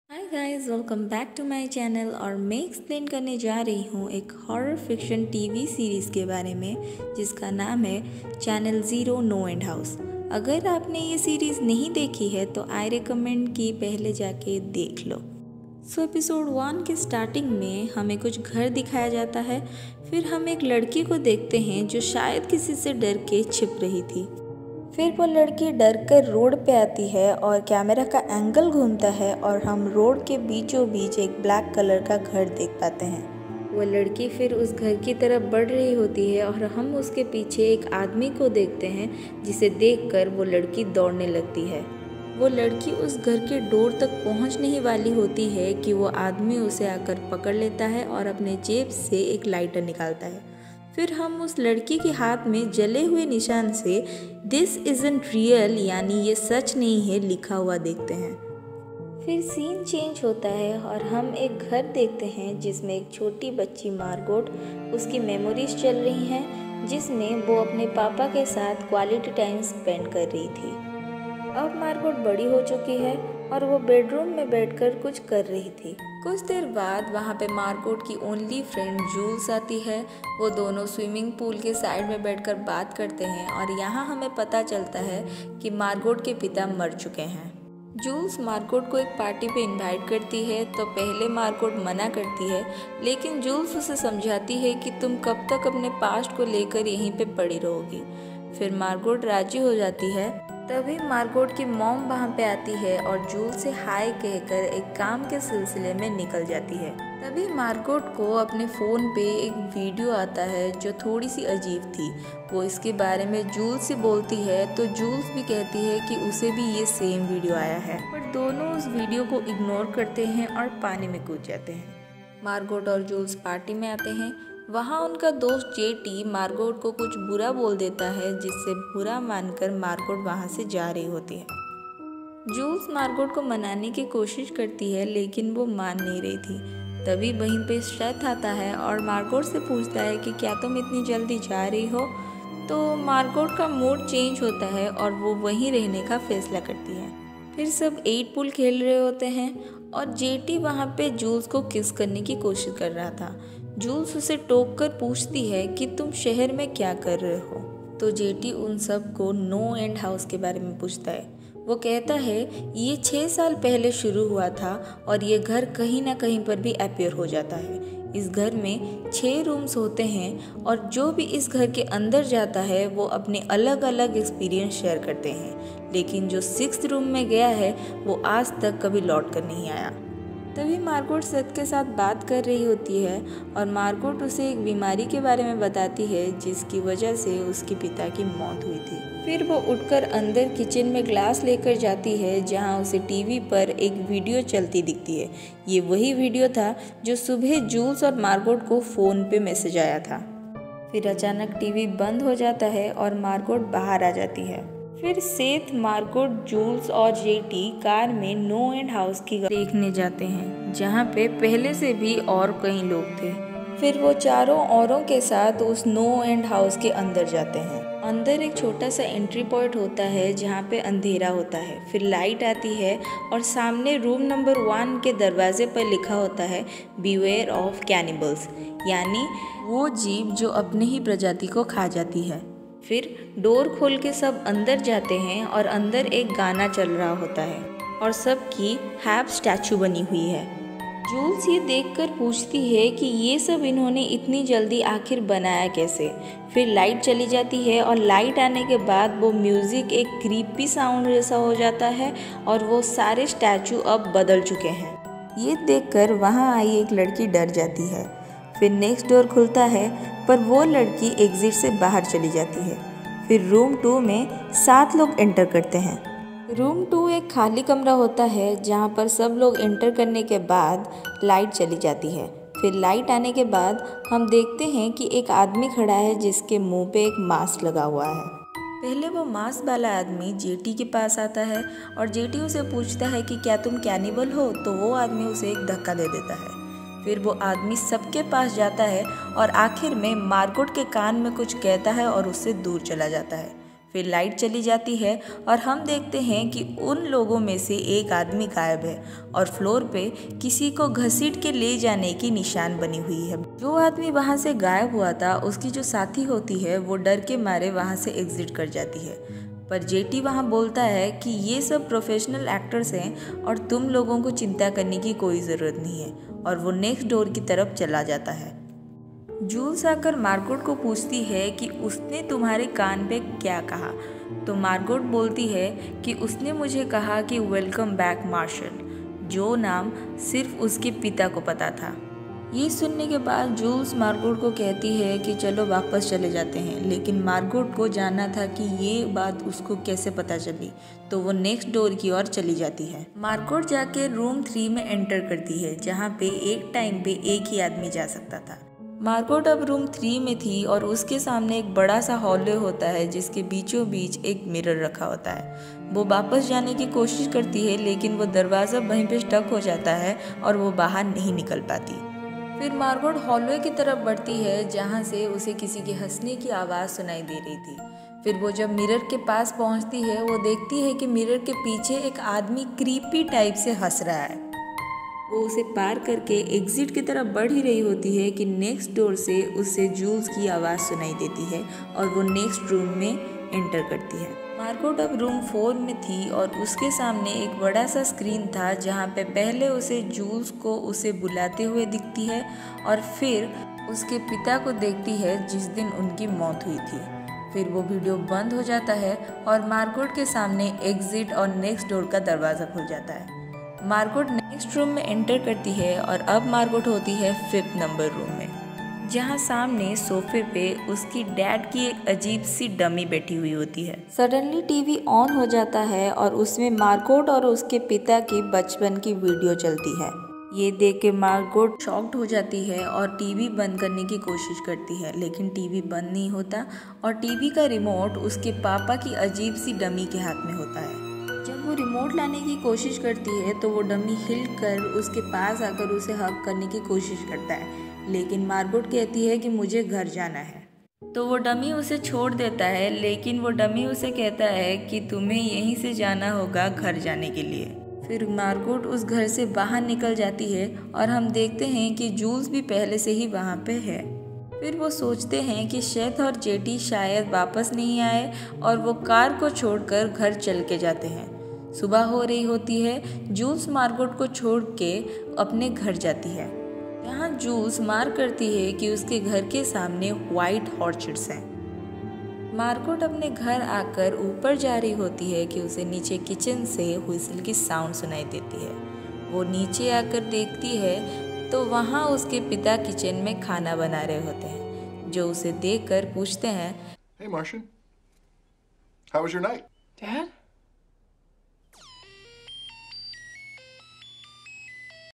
Hi guys, welcome back to my channel. और मैं explain करने जा रही हूँ एक हॉरर फिक्शन टीवी सीरीज़ के बारे में जिसका नाम है channel zero no and house. अगर आपने ये सीरीज़ नहीं देखी है तो आई रिकमेंड कि पहले जाके देख लो। एपिसोड 1 के स्टार्टिंग में हमें कुछ घर दिखाया जाता है। फिर हम एक लड़की को देखते हैं जो शायद किसी से डर के छिप रही थी। फिर वो लड़की डर कर रोड पे आती है और कैमरा का एंगल घूमता है और हम रोड के बीचों बीच एक ब्लैक कलर का घर देख पाते हैं। वो लड़की फिर उस घर की तरफ बढ़ रही होती है और हम उसके पीछे एक आदमी को देखते हैं जिसे देखकर वो लड़की दौड़ने लगती है। वो लड़की उस घर के डोर तक पहुंचने ही वाली होती है कि वो आदमी उसे आकर पकड़ लेता है और अपने जेब से एक लाइटर निकालता है। फिर हम उस लड़की के हाथ में जले हुए निशान से दिस इज़न्ट रियल यानी ये सच नहीं है लिखा हुआ देखते हैं। फिर सीन चेंज होता है और हम एक घर देखते हैं जिसमें एक छोटी बच्ची मार्गोट उसकी मेमोरीज चल रही हैं जिसमें वो अपने पापा के साथ क्वालिटी टाइम स्पेंड कर रही थी। अब मार्गोट बड़ी हो चुकी है और वो बेडरूम में बैठकर कुछ कर रही थी। कुछ देर बाद वहाँ पे मार्गोट की ओनली फ्रेंड जूल्स आती है। वो दोनों स्विमिंग पूल के साइड में बैठकर बात करते हैं और यहाँ हमें पता चलता है कि मार्गोट के पिता मर चुके हैं। जूल्स मार्गोट को एक पार्टी पे इनवाइट करती है तो पहले मार्गोट मना करती है, लेकिन जूल्स उसे समझाती है कि तुम कब तक अपने पास्ट को लेकर यहीं पे पड़ी रहोगी। फिर मार्गोट राजी हो जाती है। तभी मार्गोट की मॉम वहाँ पे आती है और जूल से हाय कहकर एक काम के सिलसिले में निकल जाती है। तभी मार्गोट को अपने फ़ोन पे एक वीडियो आता है जो थोड़ी सी अजीब थी। वो इसके बारे में जूल से बोलती है तो जूल्स भी कहती है कि उसे भी ये सेम वीडियो आया है, पर दोनों उस वीडियो को इग्नोर करते हैं और पानी में कूद जाते हैं। मार्गोट और जूल्स पार्टी में आते हैं। वहाँ उनका दोस्त जेटी मार्गोट को कुछ बुरा बोल देता है जिससे बुरा मानकर मार्गोट वहाँ से जा रही होती है। जूल्स मार्गोट को मनाने की कोशिश करती है लेकिन वो मान नहीं रही थी। तभी वहीं पे शेथ आता है और मार्गोट से पूछता है कि क्या तुम इतनी जल्दी जा रही हो। तो मार्गोट का मूड चेंज होता है और वो वहीं रहने का फैसला करती है। फिर सब 8 पूल खेल रहे होते हैं और जेटी वहाँ पे जूल्स को किस करने की कोशिश कर रहा था। जूल्स उसे टोक कर पूछती है कि तुम शहर में क्या कर रहे हो। तो जेटी उन सब को नो एंड हाउस के बारे में पूछता है। वो कहता है ये 6 साल पहले शुरू हुआ था और ये घर कहीं ना कहीं पर भी अपीयर हो जाता है। इस घर में 6 रूम्स होते हैं और जो भी इस घर के अंदर जाता है वो अपने अलग अलग एक्सपीरियंस शेयर करते हैं, लेकिन जो 6th रूम में गया है वो आज तक कभी लौट कर नहीं आया। तभी मार्गोट सेथ के साथ बात कर रही होती है और मार्गोट उसे एक बीमारी के बारे में बताती है जिसकी वजह से उसके पिता की मौत हुई थी। फिर वो उठकर अंदर किचन में ग्लास लेकर जाती है जहां उसे टीवी पर एक वीडियो चलती दिखती है। ये वही वीडियो था जो सुबह जूल्स और मार्गोट को फ़ोन पे मैसेज आया था। फिर अचानक टीवी बंद हो जाता है और मार्गोट बाहर आ जाती है। फिर सेथ, मार्गोट, जूल्स और जेटी कार में नो एंड हाउस की देखने जाते हैं जहाँ पे पहले से भी और कई लोग थे। फिर वो चारों औरों के साथ उस नो एंड हाउस के अंदर जाते हैं। अंदर एक छोटा सा एंट्री पॉइंट होता है जहाँ पे अंधेरा होता है। फिर लाइट आती है और सामने रूम नंबर 1 के दरवाजे पर लिखा होता है बीवेयर ऑफ कैनिबल्स, यानी वो जीव जो अपने ही प्रजाति को खा जाती है। फिर डोर खोल के सब अंदर जाते हैं और अंदर एक गाना चल रहा होता है और सबकी हैप स्टैचू बनी हुई है। जूल्स ये देखकर पूछती है कि ये सब इन्होंने इतनी जल्दी आखिर बनाया कैसे। फिर लाइट चली जाती है और लाइट आने के बाद वो म्यूज़िक एक क्रीपी साउंड जैसा हो जाता है और वो सारे स्टैचू अब बदल चुके हैं। ये देखकर वहाँ आई एक लड़की डर जाती है। फिर नेक्स्ट डोर खुलता है पर वो लड़की एग्जिट से बाहर चली जाती है। फिर रूम 2 में 7 लोग एंटर करते हैं। रूम 2 एक खाली कमरा होता है जहाँ पर सब लोग एंटर करने के बाद लाइट चली जाती है। फिर लाइट आने के बाद हम देखते हैं कि एक आदमी खड़ा है जिसके मुंह पे एक मास्क लगा हुआ है। पहले वो मास्क वाला आदमी जेटी के पास आता है और जेटी उसे पूछता है कि क्या तुम कैनिबल हो, तो वो आदमी उसे एक धक्का दे देता है। फिर वो आदमी सबके पास जाता है और आखिर में मार्गोट के कान में कुछ कहता है और उससे दूर चला जाता है। फिर लाइट चली जाती है और हम देखते हैं कि उन लोगों में से एक आदमी गायब है और फ्लोर पे किसी को घसीट के ले जाने की निशान बनी हुई है। जो आदमी वहाँ से गायब हुआ था उसकी जो साथी होती है वो डर के मारे वहाँ से एग्जिट कर जाती है, पर जेटी वहाँ बोलता है कि ये सब प्रोफेशनल एक्टर्स हैं और तुम लोगों को चिंता करने की कोई ज़रूरत नहीं है, और वो नेक्स्ट डोर की तरफ चला जाता है। जूल्स आकर मार्गोट को पूछती है कि उसने तुम्हारे कान पे क्या कहा, तो मार्गोट बोलती है कि उसने मुझे कहा कि वेलकम बैक मार्शल, जो नाम सिर्फ उसके पिता को पता था। ये सुनने के बाद जूल्स मार्गोट को कहती है कि चलो वापस चले जाते हैं, लेकिन मार्गोट को जानना था कि ये बात उसको कैसे पता चली, तो वो नेक्स्ट डोर की ओर चली जाती है। मार्गोट जाके रूम 3 में एंटर करती है, जहाँ पे एक टाइम पे एक ही आदमी जा सकता था। मार्गोट अब रूम 3 में थी और उसके सामने एक बड़ा सा हॉलवे होता है जिसके बीचों बीच एक मिरर रखा होता है। वो वापस जाने की कोशिश करती है, लेकिन वो दरवाज़ा वहीं पे स्टक हो जाता है और वो बाहर नहीं निकल पाती। फिर मार्गोट हॉलवे की तरफ बढ़ती है जहाँ से उसे किसी के हंसने की आवाज़ सुनाई दे रही थी। फिर वो जब मिरर के पास पहुँचती है वो देखती है कि मिरर के पीछे एक आदमी क्रीपी टाइप से हंस रहा है। वो उसे पार करके एग्जिट की तरफ बढ़ ही रही होती है कि नेक्स्ट डोर से उसे जूल्स की आवाज़ सुनाई देती है और वो नेक्स्ट रूम में एंटर करती है। मार्गोट अब रूम 4 में थी और उसके सामने एक बड़ा सा स्क्रीन था जहाँ पे पहले उसे जूल्स को उसे बुलाते हुए दिखती है और फिर उसके पिता को देखती है जिस दिन उनकी मौत हुई थी। फिर वो वीडियो बंद हो जाता है और मार्गोट के सामने एग्जिट और नेक्स्ट डोर का दरवाज़ा खुल जाता है। मार्गोट नेक्स्ट रूम में एंटर करती है और अब मार्गोट होती है 5th नंबर रूम में, जहाँ सामने सोफे पे उसकी डैड की एक अजीब सी डमी बैठी हुई होती है। सडनली टीवी ऑन हो जाता है और उसमें मार्गोट और उसके पिता की बचपन की वीडियो चलती है। ये देख के मार्गोट शॉक्ड हो जाती है और टीवी बंद करने की कोशिश करती है, लेकिन टीवी बंद नहीं होता और टीवी का रिमोट उसके पापा की अजीब सी डमी के हाथ में होता है। जब वो रिमोट लाने की कोशिश करती है तो वो डमी हिल कर उसके पास आकर उसे हग करने की कोशिश करता है, लेकिन मार्गोट कहती है कि मुझे घर जाना है। तो वो डमी उसे छोड़ देता है, लेकिन वो डमी उसे कहता है कि तुम्हें यहीं से जाना होगा घर जाने के लिए। फिर मार्गोट उस घर से बाहर निकल जाती है और हम देखते हैं कि जूल्स भी पहले से ही वहाँ पे है। फिर वो सोचते हैं कि शेथ और जेटी शायद वापस नहीं आए और वो कार को छोड़कर घर चल के जाते हैं। सुबह हो रही होती है। जूल्स मार्गोट को छोड़ के अपने घर जाती है। यहाँ जूल्स मार करती है कि उसके घर के सामने व्हाइट ऑर्चिड्स हैं। मार्गोट अपने घर आकर ऊपर जा रही होती है कि उसे नीचे किचन से व्हिसल की साउंड सुनाई देती है। वो नीचे आकर देखती है तो वहाँ उसके पिता किचन में खाना बना रहे होते हैं, जो उसे देखकर पूछते हैं, Hey Martian, how was your night? Dad?